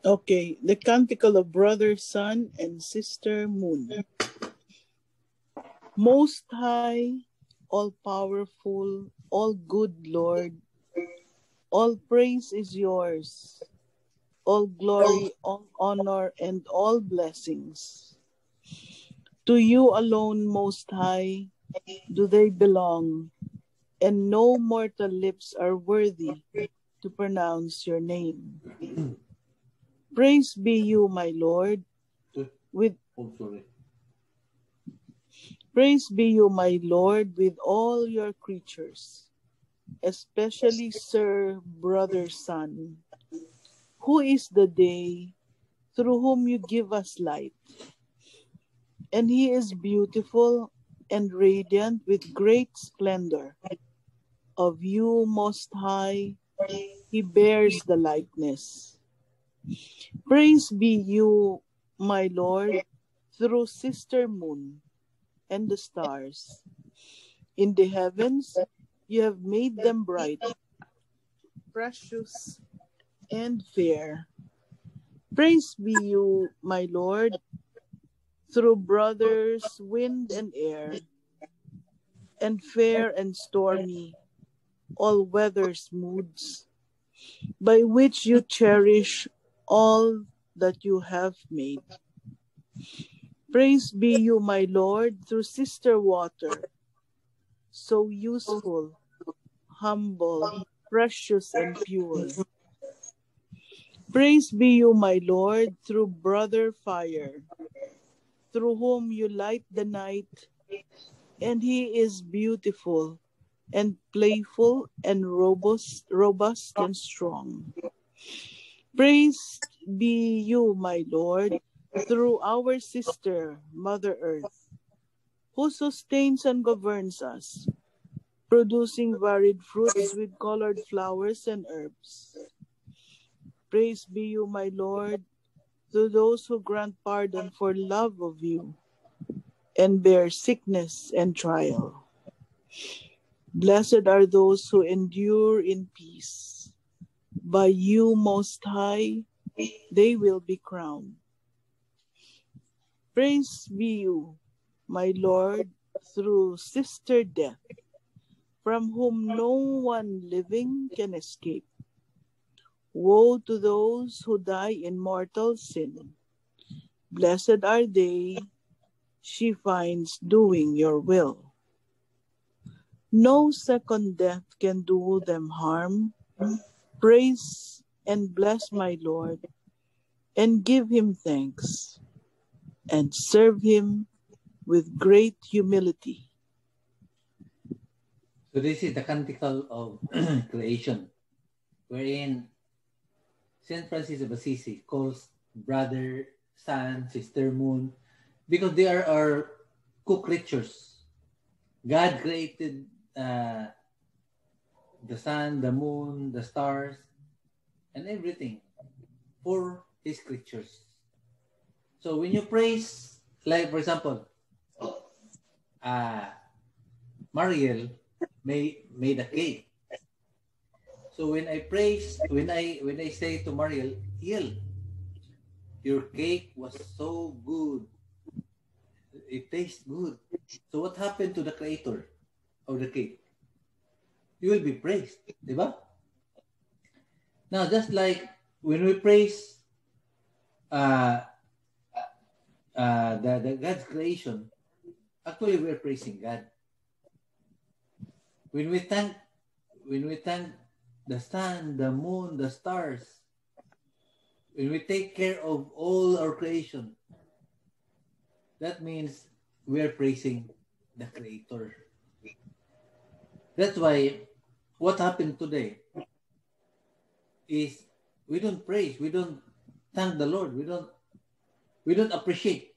Okay, the Canticle of Brother Sun and Sister Moon. Most High, all powerful, all good Lord, all praise is yours, all glory, all honor, and all blessings. To you alone, Most High, do they belong, and no mortal lips are worthy to pronounce your name. Praise be you, my Lord, with Oh, sorry. praise be you, my Lord, with all your creatures, especially Sir Brother Sun, who is the day through whom you give us light. And he is beautiful and radiant with great splendor. Of you, Most High, he bears the likeness. Praise be you, my Lord, through Sister Moon and the stars. In the heavens, you have made them bright, precious, and fair. Praise be you, my Lord, through brothers, wind and air, and fair and stormy, all weathers moods, by which you cherish all that you have made. Praise be you, my Lord, through Sister Water, so useful, humble, precious, and pure. Praise be you, my Lord, through Brother Fire, through whom you light the night, and he is beautiful and playful and robust and strong. Praise be you, my Lord, through our sister, Mother Earth, who sustains and governs us, producing varied fruits with colored flowers and herbs. Praise be you, my Lord, to those who grant pardon for love of you and bear sickness and trial. Blessed are those who endure in peace. By you, Most High, they will be crowned. Praise be you, my Lord, through Sister Death, from whom no one living can escape. Woe to those who die in mortal sin. Blessed are they she finds doing your will. No second death can do them harm. Praise and bless my Lord, and give him thanks, and serve him with great humility. So this is the canticle of creation, wherein Saint Francis of Assisi calls brother, sun, sister, moon, because they are our co-creatures. God created the sun, the moon, the stars, and everything for His creatures. So when you praise, like for example, uh, Mariel made a cake. So when I say to Mariel, Yel, your cake was so good. It tastes good. So what happened to the creator of the cake? You will be praised, di ba? Now, just like when we praise uh, the God's creation, actually we're praising God. When we thank when we thank the sun, the moon, the stars, when we take care of all our creation, that means we are praising the Creator. That's why what happened today is we don't praise, we don't thank the Lord, we don't appreciate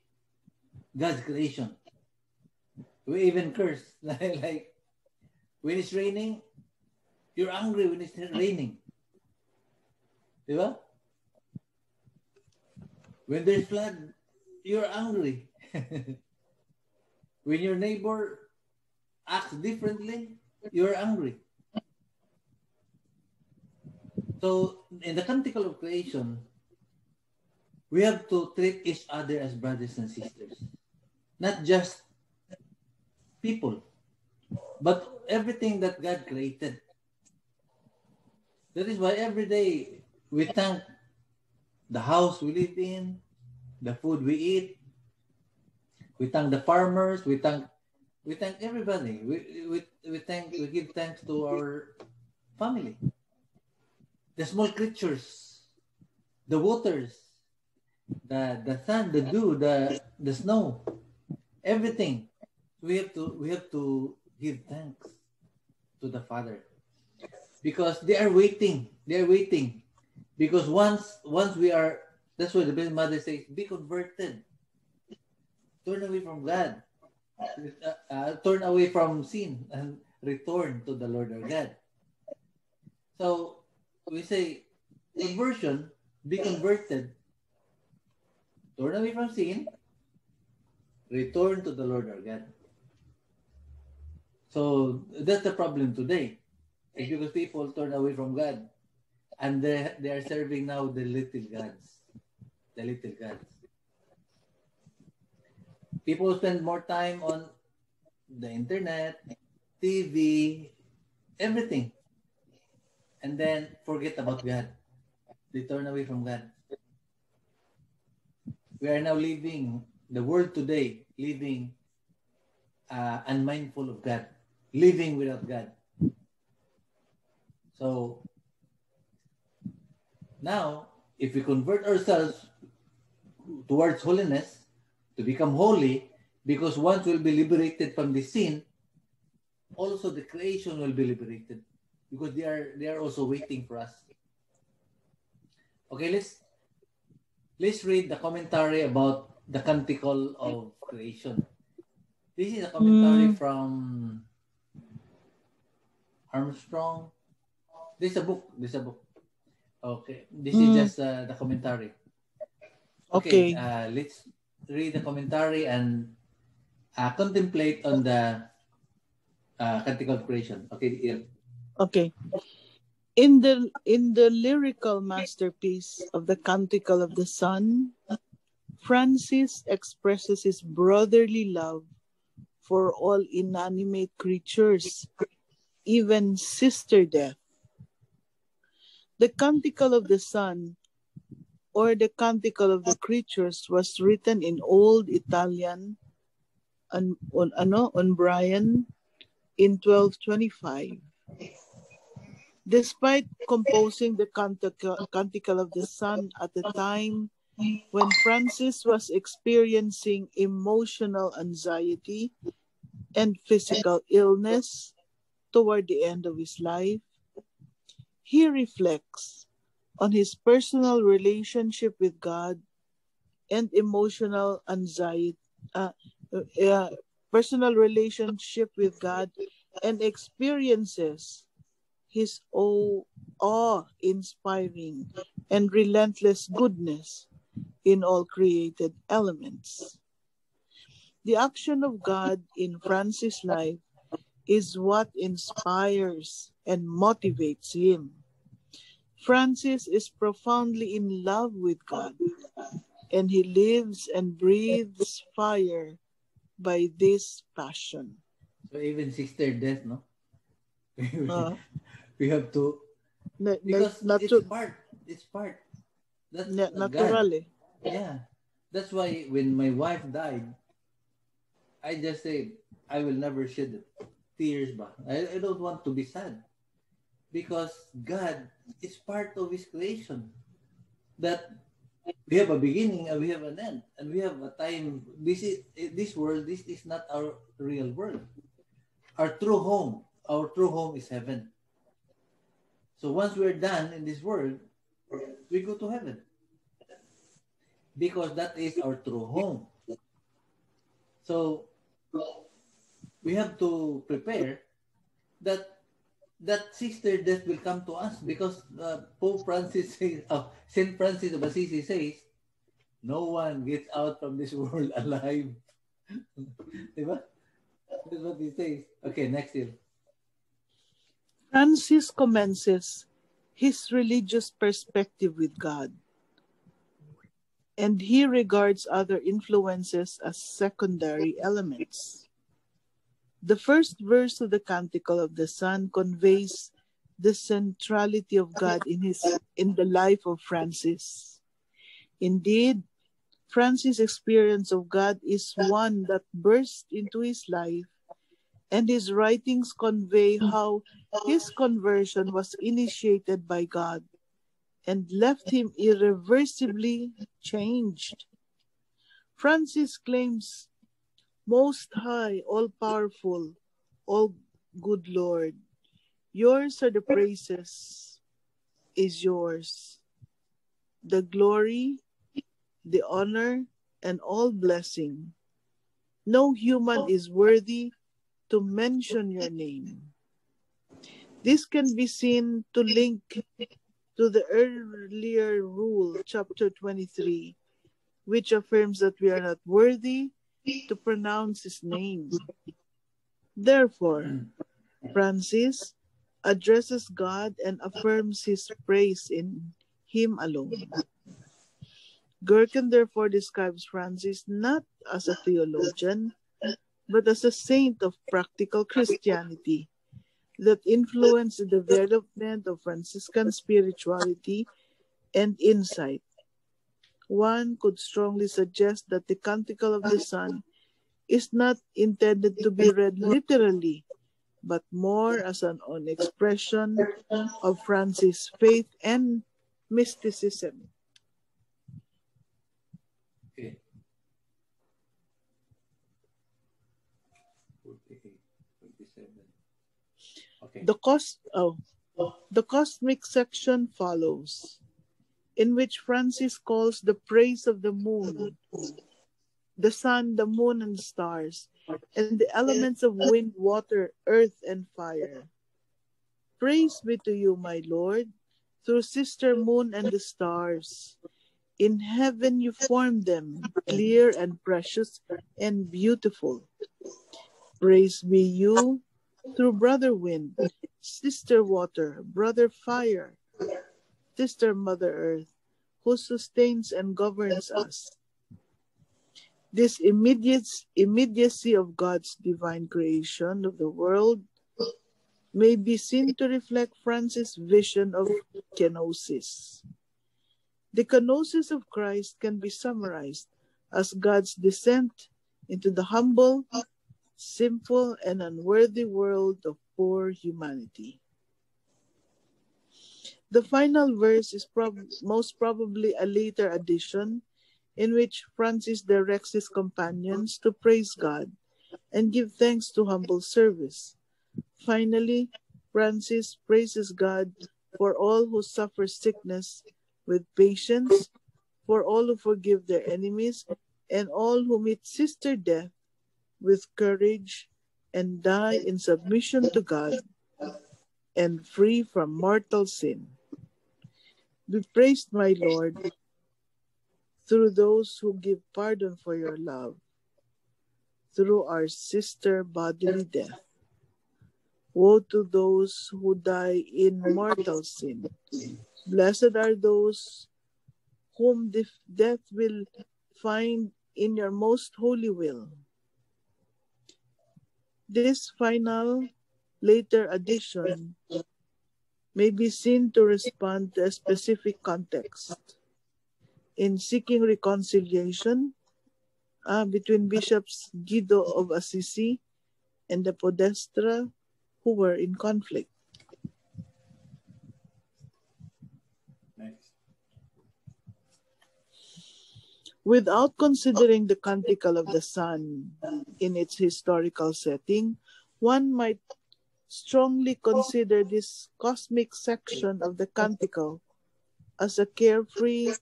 God's creation. We even curse like when it's raining, you're angry when it's raining, di ba? When there's flood, you're angry. When your neighbor acts differently, you're angry. So in the canticle of creation, we have to treat each other as brothers and sisters. Not just people, but everything that God created. That is why every day we thank the house we live in, the food we eat. We thank the farmers. We thank everybody. We give thanks to our family, the small creatures, the waters, the sun, the dew, the snow, everything. We have to give thanks to the Father because they are waiting. They are waiting because once we are. That's why the Blessed Mother says, "Be converted, turn away from God, turn away from sin, and return to the Lord our God." So we say, conversion, be converted, turn away from sin, return to the Lord our God. So that's the problem today. It's because people turn away from God and they are serving now the little gods. The little gods. People spend more time on the internet, TV, everything. And then forget about God. They turn away from God. We are now living, the world today, living unmindful of God, living without God. So now, if we convert ourselves towards holiness, to become holy, because once we'll be liberated from the sin, also the creation will be liberated, because they are also waiting for us. Okay, let's read the commentary about the Canticle of Creation. This is a commentary from Armstrong. This is a book. Okay, this is just the commentary. Okay, let's read the commentary and contemplate on the Canticle of Creation. Okay, here. Okay. In the lyrical masterpiece of the Canticle of the Sun, Francis expresses his brotherly love for all inanimate creatures, even sister death. The Canticle of the Sun, or the Canticle of the Creatures, was written in Old Italian on Brian in 1225. Despite composing the Canticle of the Sun at the time when Francis was experiencing emotional anxiety and physical illness toward the end of his life, he reflects on his personal relationship with God and emotional anxiety, personal relationship with God, and experiences his awe-inspiring and relentless goodness in all created elements. The action of God in Francis' life is what inspires and motivates him. Francis is profoundly in love with God, and he lives and breathes fire by this passion. So even sister death, no? We have to, because it's part. That's naturally. God. Yeah. That's why when my wife died, I just said, I will never shed tears back. I don't want to be sad. Because God is part of His creation. That we have a beginning and we have an end. And we have a time. This world, this is not our real world. Our true home is heaven. So once we're done in this world, we go to heaven. Because that is our true home. So we have to prepare that sister death will come to us, because Pope Francis says, Saint Francis of Assisi says, no one gets out from this world alive. Diba? That's what he says. Okay, next year. Francis commences his religious perspective with God and he regards other influences as secondary elements. The first verse of the Canticle of the Sun conveys the centrality of God in the life of Francis. Indeed, Francis' experience of God is one that burst into his life, and his writings convey how his conversion was initiated by God and left him irreversibly changed. Francis claims, "Most High, all-powerful, all-good Lord, yours are the praises, is yours, the glory, the honor, and all blessing. No human is worthy to mention your name." This can be seen to link to the earlier rule, chapter 23, which affirms that we are not worthy to pronounce his name. Therefore, Francis addresses God and affirms his praise in him alone. Gherkin therefore describes Francis not as a theologian, but as a saint of practical Christianity that influenced the development of Franciscan spirituality and insight. One could strongly suggest that the Canticle of the Sun is not intended to be read literally, but more as an expression of Francis' faith and mysticism. Okay. 48, 27. Okay. The cosmic section follows, in which Francis calls the praise of the moon, the sun, the moon, and stars, and the elements of wind, water, earth, and fire. Praise be to you, my Lord, through sister moon and the stars. In heaven you formed them, clear and precious and beautiful. Praise be you through brother wind, sister water, brother fire, sister mother earth, who sustains and governs us. This immediacy of God's divine creation of the world may be seen to reflect Francis' vision of kenosis. The kenosis of Christ can be summarized as God's descent into the humble, sinful, and unworthy world of poor humanity. The final verse is most probably a later addition in which Francis directs his companions to praise God and give thanks to humble service. Finally, Francis praises God for all who suffer sickness with patience, for all who forgive their enemies, and all who meet sister death with courage and die in submission to God and free from mortal sin. Be praised, my Lord, through those who give pardon for your love, through our sister bodily death. Woe to those who die in mortal sin. Blessed are those whom death will find in your most holy will. This final, later addition may be seen to respond to a specific context. In seeking reconciliation between Bishops Guido of Assisi and the Podestra who were in conflict. Next. Without considering the Canticle of the Sun in its historical setting, one might strongly consider this cosmic section of the Canticle as a carefree,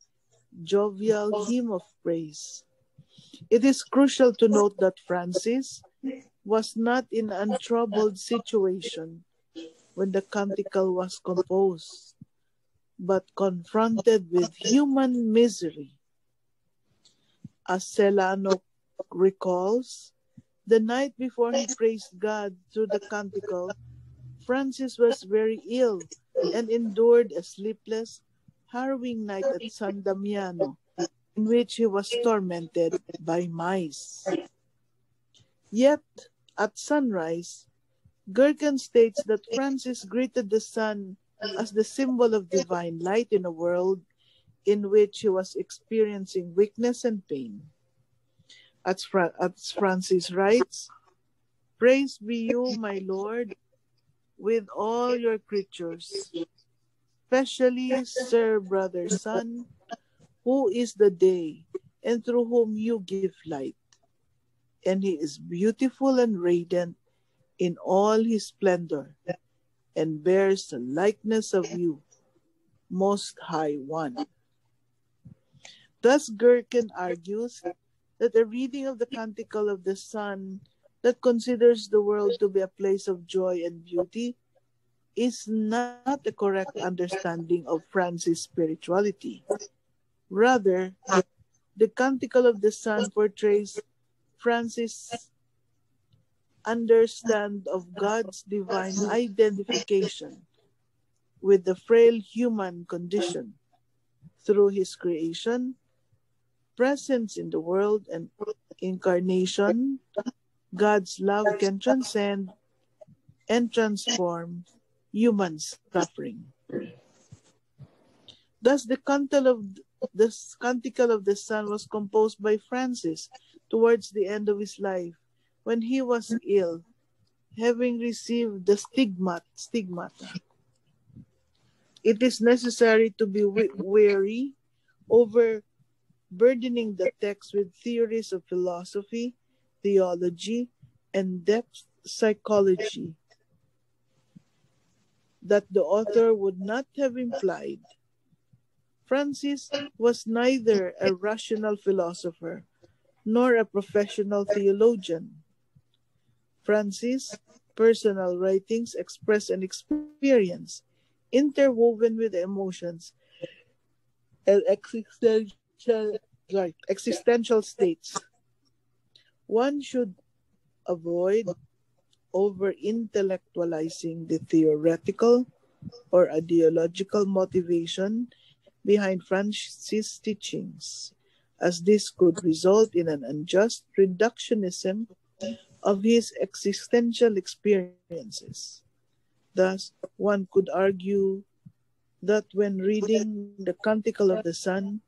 jovial hymn of praise. It is crucial to note that Francis was not in an untroubled situation when the Canticle was composed, but confronted with human misery. As Celano recalls, the night before he praised God through the Canticle, Francis was very ill and endured a sleepless, harrowing night at San Damiano, in which he was tormented by mice. Yet, at sunrise, Gherkin states that Francis greeted the sun as the symbol of divine light in a world in which he was experiencing weakness and pain. As Francis writes, "Praise be you, my Lord, with all your creatures, especially Sir Brother Sun, who is the day, and through whom you give light. And he is beautiful and radiant in all his splendor, and bears the likeness of you, Most High One." Thus Gherkin argues that a reading of the Canticle of the Sun that considers the world to be a place of joy and beauty is not a correct understanding of Francis' spirituality. Rather, the Canticle of the Sun portrays Francis' understand of God's divine identification with the frail human condition through his creation, presence in the world, and incarnation. God's love can transcend and transform human suffering. Thus, the Canticle of the Sun was composed by Francis towards the end of his life, when he was ill, having received the stigmata. It is necessary to be wary over burdening the text with theories of philosophy, theology, and depth psychology that the author would not have implied. Francis was neither a rational philosopher nor a professional theologian. Francis' personal writings express an experience interwoven with the emotions and existential states. One should avoid over-intellectualizing the theoretical or ideological motivation behind Francis' teachings, as this could result in an unjust reductionism of his existential experiences. Thus, one could argue that when reading the Canticle of the Sun,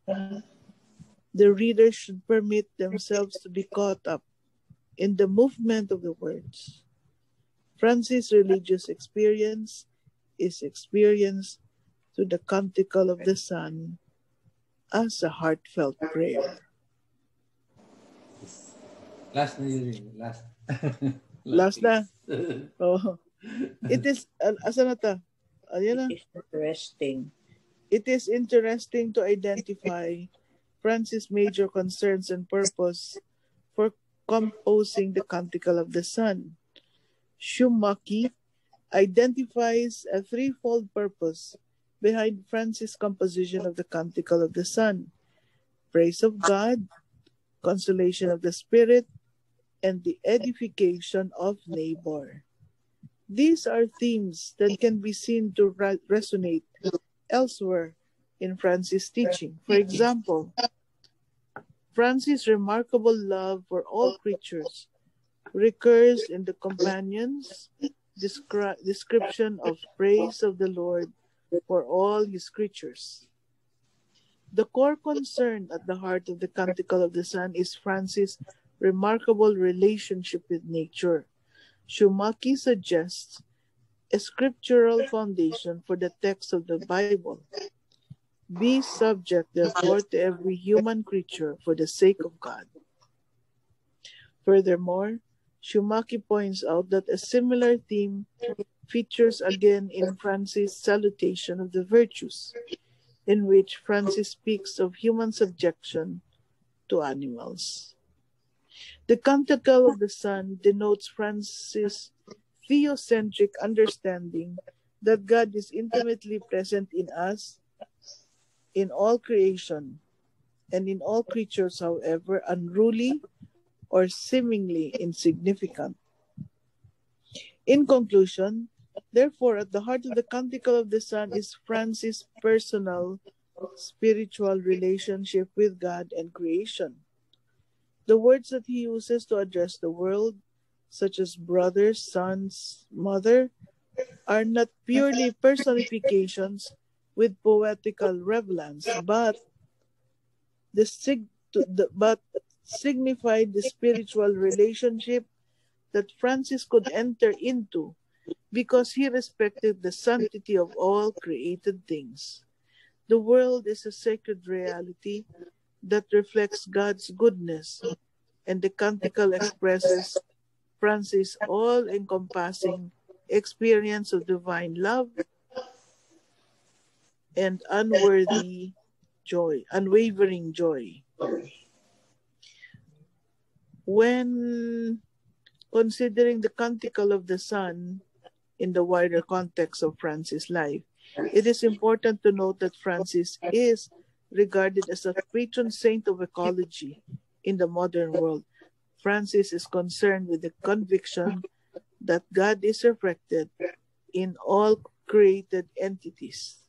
the reader should permit themselves to be caught up in the movement of the words. Francis' religious experience is experienced through the Canticle of the Sun as a heartfelt prayer. Last na yun. Last. Last na. Oh. It is, asa na ta? Ayan na. It is interesting to identify Francis' major concerns and purpose for composing the Canticle of the Sun. Shumaki identifies a threefold purpose behind Francis' composition of the Canticle of the Sun: praise of God, consolation of the Spirit, and the edification of neighbor. These are themes that can be seen to resonate elsewhere in Francis' teaching. For example, Francis' remarkable love for all creatures recurs in the Companion's description of praise of the Lord for all his creatures. The core concern at the heart of the Canticle of the Sun is Francis' remarkable relationship with nature. Shumaki suggests a scriptural foundation for the text of the Bible. Be subject, therefore, to every human creature for the sake of God. Furthermore, Shumaki points out that a similar theme features again in Francis' Salutation of the Virtues, in which Francis speaks of human subjection to animals. The Canticle of the Sun denotes Francis' theocentric understanding that God is intimately present in us, in all creation, and in all creatures, however unruly or seemingly insignificant. In conclusion, therefore, at the heart of the Canticle of the Sun is Francis' personal spiritual relationship with God and creation. The words that he uses to address the world, such as brother, sons, mother, are not purely personifications with poetical relevance, but signified the spiritual relationship that Francis could enter into because he respected the sanctity of all created things. The world is a sacred reality that reflects God's goodness, and the canticle expresses Francis' all-encompassing experience of divine love and unwavering joy. When considering the canticle of the Son in the wider context of Francis' life, it is important to note that Francis is regarded as a patron saint of ecology in the modern world. Francis is concerned with the conviction that God is reflected in all created entities.